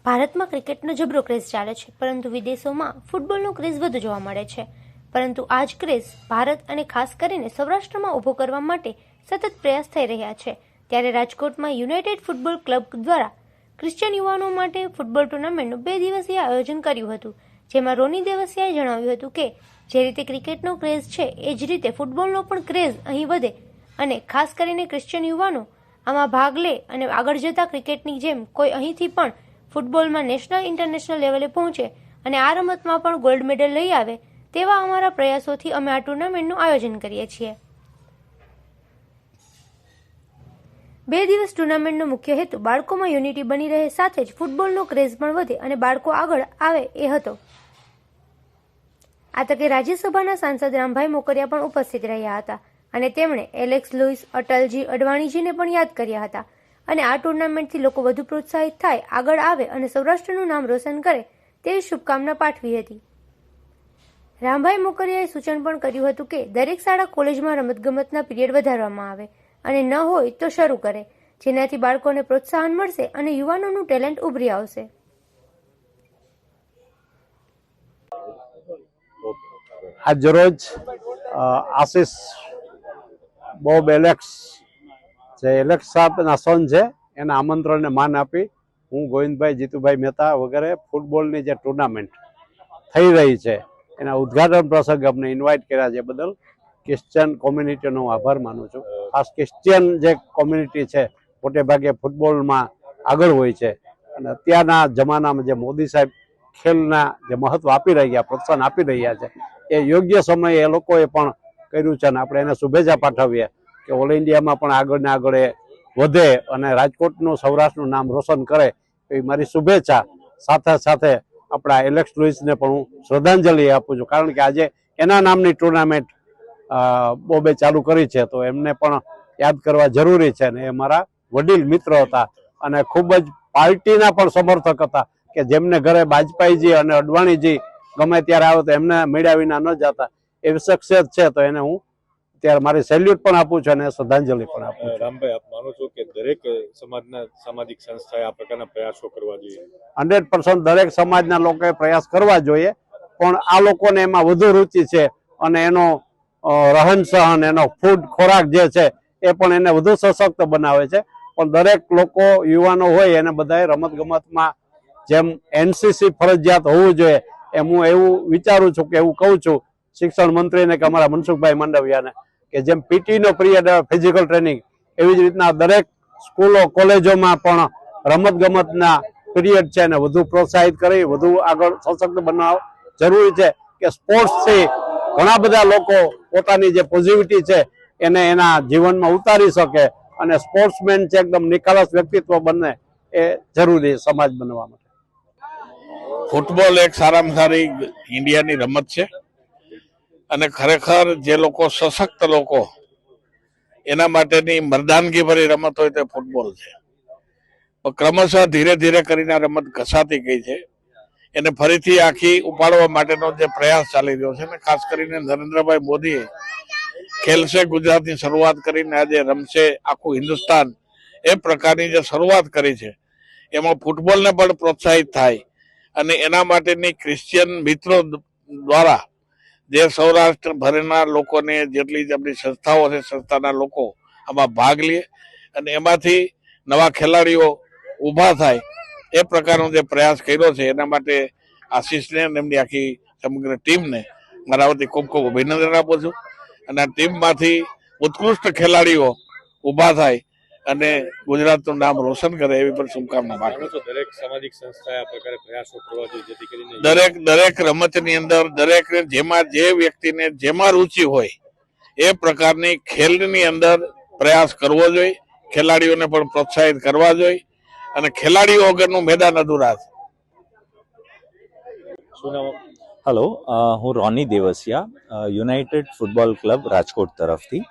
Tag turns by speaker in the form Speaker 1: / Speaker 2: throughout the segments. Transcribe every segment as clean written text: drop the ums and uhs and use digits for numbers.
Speaker 1: ભારતમાં ક્રિકેટનો જબરો ક્રેઝ ચાલે છે, પરંતુ વિદેશોમાં ફૂટબોલનો ક્રેઝ વધુ જોવા મળે છે. પરંતુ આ જ ક્રેઝ ભારત અને ખાસ કરીને સૌરાષ્ટ્રમાં ઊભો કરવા માટે સતત પ્રયાસ થઈ રહ્યા છે. ત્યારે રાજકોટમાં યુનાઇટેડ ફૂટબોલ ક્લબ દ્વારા ક્રિશ્ચિયન યુવાનો માટે ફૂટબોલ ટુર્નામેન્ટનું 2 દિવસીય આયોજન કર્યું હતું, જેમાં રોની દેવસિયાએ જણાવ્યું હતું કે જે રીતે ક્રિકેટનો ક્રેઝ છે એ જ રીતે ફૂટબોલનો પણ ક્રેઝ અહીં વધે અને ખાસ કરીને ક્રિશ્ચિયન યુવાનો આમાં ભાગ લે અને આગળ જતા ક્રિકેટની જેમ કોઈ અહીંથી પણ ફૂટબોલમાં નેશનલ ઇન્ટરનેશનલ લેવલે પહોંચે અને આ રમતમાં પણ ગોલ્ડ મેડલ લઈ આવે તેવા અમારા પ્રયાસોથી અમે આ ટુર્નામેન્ટનું આયોજન કરીએ છીએ. 2 દિવસ ટુર્નામેન્ટનો મુખ્ય હેતુ બાળકોમાં યુનિટી બની રહે, સાથે જ ફૂટબોલનો ક્રેઝ પણ વધે અને બાળકો આગળ આવે એ હતો. આ તકે રાજ્યસભાના સાંસદ રામભાઈ મોકરિયા પણ ઉપસ્થિત રહ્યા હતા અને તેમણે એલેક્સ લુઈસ, અટલજી અડવાણીજીને પણ યાદ કર્યા હતા અને આ ટુર્નામેન્ટથી લોકો વધુ પ્રોત્સાહિત થાય, આગળ આવે અને સૌરાષ્ટ્રનું નામ રોશન કરે તેવી શુભકામના પાઠવી હતી. રામભાઈ મોકરિયાએ સૂચન પણ કર્યું હતું કે દરેક શાળા કોલેજમાં રમતગમતના પીરિયડ વધારવામાં આવે અને ન હોય તો શરૂ કરે, જેનાથી બાળકોને પ્રોત્સાહન મળશે અને યુવાનોનું ટેલેન્ટ ઉભરી આવશે.
Speaker 2: આજ રોજ આશિષ બોબ એલેક્સ જે એલેક્સ સાહેબના સન છે એના આમંત્રણને માન આપી હું ગોવિંદભાઈ, જીતુભાઈ મહેતા વગેરે ફૂટબોલની જે ટુર્નામેન્ટ થઈ રહી છે એના ઉદ્ઘાટન પ્રસંગે અમને ઇન્વાઇટ કર્યા છે બદલ ક્રિશ્ચિયન કોમ્યુનિટીનો હું આભાર માનું છું. ખાસ ક્રિશ્ચિયન જે કોમ્યુનિટી છે મોટે ભાગે ફૂટબોલમાં આગળ હોય છે અને અત્યારના જમાનામાં જે મોદી સાહેબ ખેલના જે મહત્વ આપી રહ્યા, પ્રોત્સાહન આપી રહ્યા છે એ યોગ્ય સમયે એ લોકોએ પણ કર્યું છે અને આપણે એને શુભેચ્છા પાઠવીએ કે ઓલ ઇન્ડિયામાં પણ આગળ ને આગળ વધે અને રાજકોટનું, સૌરાષ્ટ્રનું નામ રોશન કરે એવી મારી શુભેચ્છા. સાથે સાથે આપણા એલેક્સ લુઈસને પણ હું શ્રદ્ધાંજલિ આપું છું, કારણ કે આજે એના નામની ટુર્નામેન્ટ બોબે ચાલુ કરી છે તો એમને પણ યાદ કરવા જરૂરી છે ને એ મારા વડીલ મિત્ર હતા અને ખૂબ જ પાર્ટીના પણ સમર્થક હતા કે જેમને ઘરે વાજપેયીજી અને અડવાણીજી ગમે ત્યારે આવે તો એમને મળ્યા વિના ન જતા એવી શખ્સિયત છે. તો એને હું ત્યારે મારી સેલ્યુટ પણ આપું છું અને શ્રદ્ધાંજલિ પણ આપું છું.
Speaker 3: રામભાઈ, આપ માનો છો કે દરેક સમાજના સામાજિક સંસ્થાએ આ પ્રકારના પ્રયાસો કરવા જોઈએ?
Speaker 2: 100% દરેક સમાજના લોકોએ પ્રયાસ કરવા જોઈએ, પણ આ લોકોને એમાં વધુ રુચિ છે અને એનો રહન સહન, એનો ફૂડ ખોરાક જે છે એ પણ એને વધુ સશક્ત બનાવે છે. પણ દરેક લોકો, યુવાનો હોય એને બધાએ રમતગમતમાં જેમ એનસીસી ફરજિયાત હોવું જોઈએ એમ હું એવું વિચારું છું કે એવું કહું છું શિક્ષણ મંત્રીને કે અમારા મનસુખભાઈ માંડવિયાને કે જેમ પીટીનો પિરિયડ ફિઝિકલ ટ્રેનિંગ એવી જ રીતના દરેક સ્કૂલો, કોલેજોમાં પણ રમતગમતના પિરિયડ છે એને વધુ પ્રોત્સાહિત કરી વધુ આગળ સશક્ત બનાવવા જરૂરી છે કે સ્પોર્ટ્સથી ઘણા બધા લોકો પોતાની જે પોઝિટિવિટી છે એને એના જીવનમાં ઉતારી શકે અને સ્પોર્ટ્સમેન છે એકદમ નિખાલસ વ્યક્તિત્વ બને એ જરૂરી સમાજ બનવા માટે.
Speaker 4: ફૂટબોલ એક સારામાં સારી ઇન્ડિયાની રમત છે અને ખરેખર જે લોકો સશક્ત લોકો એના માટેની મર્દાનગી ભરી રમત હોય તે ફૂટબોલ છે. ક્રમશઃ ધીરે ધીરે કરીને આ રમત ઘસાતી ગઈ છે. એને ફરીથી આખી ઉપાડવા માટેનો જે પ્રયાસ ચાલી રહ્યો છે ને ખાસ કરીને નરેન્દ્રભાઈ મોદીએ ખેલશે ગુજરાતની શરૂઆત કરીને આજે રમશે આખું હિન્દુસ્તાન એ પ્રકારની જે શરૂઆત કરી છે એમાં ફૂટબોલને પણ પ્રોત્સાહિત થાય અને એના માટેની ક્રિશ્ચિયન મિત્રો દ્વારા જે સૌરાષ્ટ્ર ભરના લોકોને જેટલી જ આપણી સંસ્થાઓ છે સંસ્થાના લોકો આમાં ભાગ લે અને એમાંથી નવા ખેલાડીઓ ઊભા થાય એ પ્રકારનો જે પ્રયાસ કર્યો છે એના માટે આશીષને અને એમની આખી સમગ્ર ટીમને મારા વતી ખૂબ ખૂબ અભિનંદન આપું છું અને આ ટીમમાંથી ઉત્કૃષ્ટ ખેલાડીઓ ઊભા થાય અને ગુજરાતનું નામ રોશન કરે એવી પણ શુભકામના પાઠવું છું.
Speaker 3: દરેક સામાજિક સંસ્થાએ આ પ્રકારે પ્રયાસો કરવા જોઈએ જેથી કરીને
Speaker 4: દરેક રમતની અંદર દરેક જેમાં જે વ્યક્તિને જેમાં રુચિ હોય એ પ્રકારની ખેલની અંદર પ્રયાસ કરવો જોઈએ, ખેલાડીઓને પણ પ્રોત્સાહિત કરવા જોઈએ અને ખેલાડીઓ વગરનું મેદાન અધૂરા છે.
Speaker 5: હેલો, હું રોની દેવસિયા, યુનાઇટેડ ફૂટબોલ ક્લબ રાજકોટ તરફથી.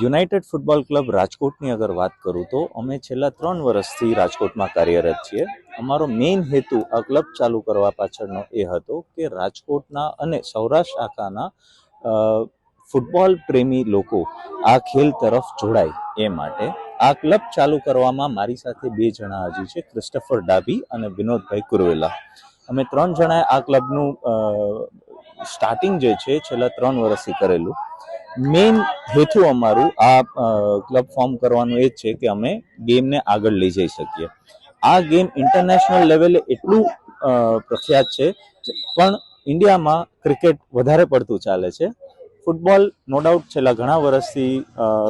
Speaker 5: યુનાઇટેડ ફૂટબોલ ક્લબ રાજકોટની અગર વાત કરું તો અમે છેલ્લા 3 વર્ષથી રાજકોટમાં કાર્યરત છીએ. અમારો મેઇન હેતુ આ ક્લબ ચાલુ કરવા પાછળનો એ હતો કે રાજકોટના અને સૌરાષ્ટ્ર આખાના ફૂટબોલ પ્રેમી લોકો આ ખેલ તરફ જોડાય એ માટે આ ક્લબ ચાલુ કરવામાં મારી સાથે 2 જણા હજી છે, ક્રિસ્ટોફર ડાબી અને વિનોદભાઈ કુરવેલા. અમે 3 જણાએ આ ક્લબનું સ્ટાર્ટિંગ જે છે છેલ્લા 3 વર્ષથી કરેલું. મેઇન હેતુ અમારું આ ક્લબ ફોર્મ કરવાનું એ જ છે કે અમે ગેમને આગળ લઈ જઈ શકીએ. આ ગેમ ઇન્ટરનેશનલ લેવલે એટલું પ્રખ્યાત છે, પણ ઇન્ડિયામાં ક્રિકેટ વધારે પડતું ચાલે છે. ફૂટબોલ નો ડાઉટ છેલ્લા ઘણા વર્ષથી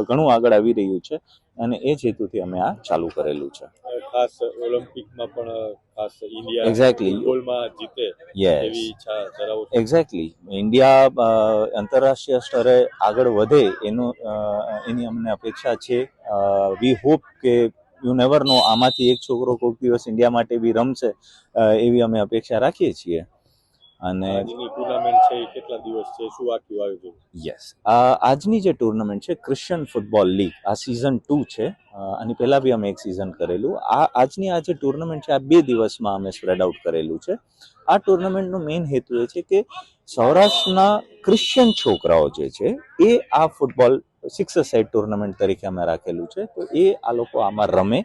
Speaker 5: ઘણું આગળ આવી રહ્યું છે અને એ જ હેતુથી અમે આ ચાલુ કરેલું છે.
Speaker 3: ખાસ ઓલિમ્પિકમાં પણ ખાસ ઇન્ડિયા
Speaker 5: Exactly.
Speaker 3: ફૂટબોલમાં જીતે
Speaker 5: Yes.
Speaker 3: એવી ઈચ્છા ધરાવો છો?
Speaker 5: એક્ઝેક્ટલી. ઇન્ડિયા આંતરરાષ્ટ્રીય સ્તરે આગળ વધે એની અમને અપેક્ષા છે. વી હોપ કે યુ નેવર નો, આમાંથી એક છોકરો કોઈક દિવસ ઇન્ડિયા માટે બી રમશે, એવી અમે અપેક્ષા રાખીએ છીએ. અને
Speaker 3: આજની ટુર્નામેન્ટ છે એ કેટલા દિવસ છે, શું આખું આયોજન?
Speaker 5: યસ, આજની જે ટુર્નામેન્ટ છે ક્રિશ્ચિયન ફૂટબોલ લીગ, આ સિઝન 2 છે. આની પહેલા બી અમે એક સિઝન કરેલું. આજની આ જે ટુર્નામેન્ટ છે આ 2 દિવસમાં અમે સ્પ્રેડ આઉટ કરેલું છે. આ ટુર્નામેન્ટનો મેઇન હેતુ એ છે કે સૌરાષ્ટ્રના ક્રિશ્ચિયન છોકરાઓ જે છે એ આ ફૂટબોલ 6 સાઇડ ટુર્નામેન્ટ તરીકે અમે રાખેલું છે, તો એ આ લોકો આમાં રમે,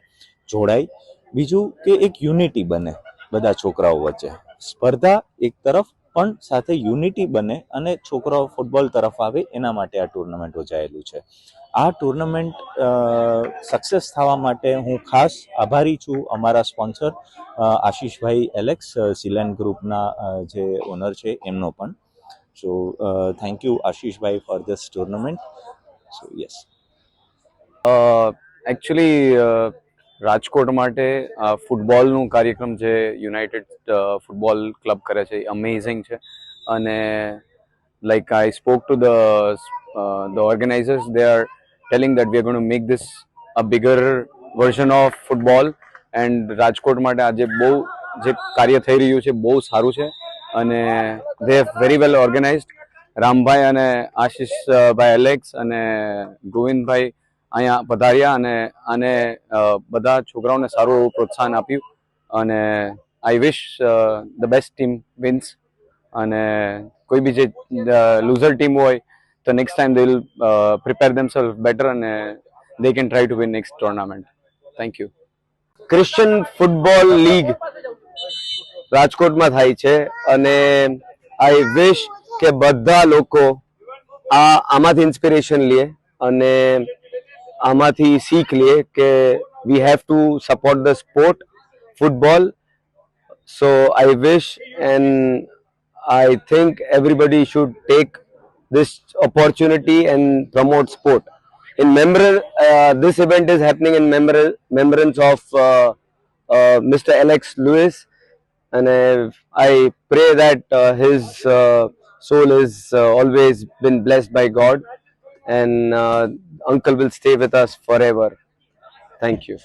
Speaker 5: જોડાય. બીજું કે એક યુનિટી બને બધા છોકરાઓ વચ્ચે, સ્પર્ધા એક તરફ પણ સાથે યુનિટી બને અને છોકરાઓ ફૂટબોલ તરફ આવે, એના માટે આ ટુર્નામેન્ટ યોજાયેલું છે. આ ટુર્નામેન્ટ સક્સેસ થવા માટે હું ખાસ આભારી છું અમારા સ્પોન્સર આશીષભાઈ એલેક્સ, સિલેન ગ્રુપના જે ઓનર છે એમનો પણ. So thank you Ashishbhai for this tournament. So yes.
Speaker 6: Actually Rajkot માટે ફૂટબોલનું કાર્યક્રમ જે યુનાઇટેડ ફૂટબોલ ક્લબ કરે છે એ અમેઝિંગ છે. અને like I spoke two the organizers, they are telling that we are going to make this a bigger version of football, and Rajkot માટે આજે બહુ જે કાર્ય થઈ રહ્યું છે બહુ સારું છે અને they have very well organized. Rambhai અને આશીષભાઈ એલેક્સ અને ગોવિંદભાઈ અહીંયા પધાર્યા અને આને બધા છોકરાઓને સારું એવું પ્રોત્સાહન આપ્યું. અને I wish the best team wins. અને કોઈ બી જે લૂઝર ટીમ હોય તો next time they will prepare themselves better અને they can try to win next tournament. Thank you. Christian football league રાજકોટમાં થાય છે અને આઈ વિશ કે બધા લોકો આમાંથી ઇન્સ્પિરેશન લે અને આમાંથી શીખ લે કે we have to support the sport football. So I wish and I think everybody should take this opportunity and promote sport. This event is happening in remembrance of Mr. Alex Lewis, and I pray that his soul is always been blessed by God, and Uncle will stay with us forever. Thank you.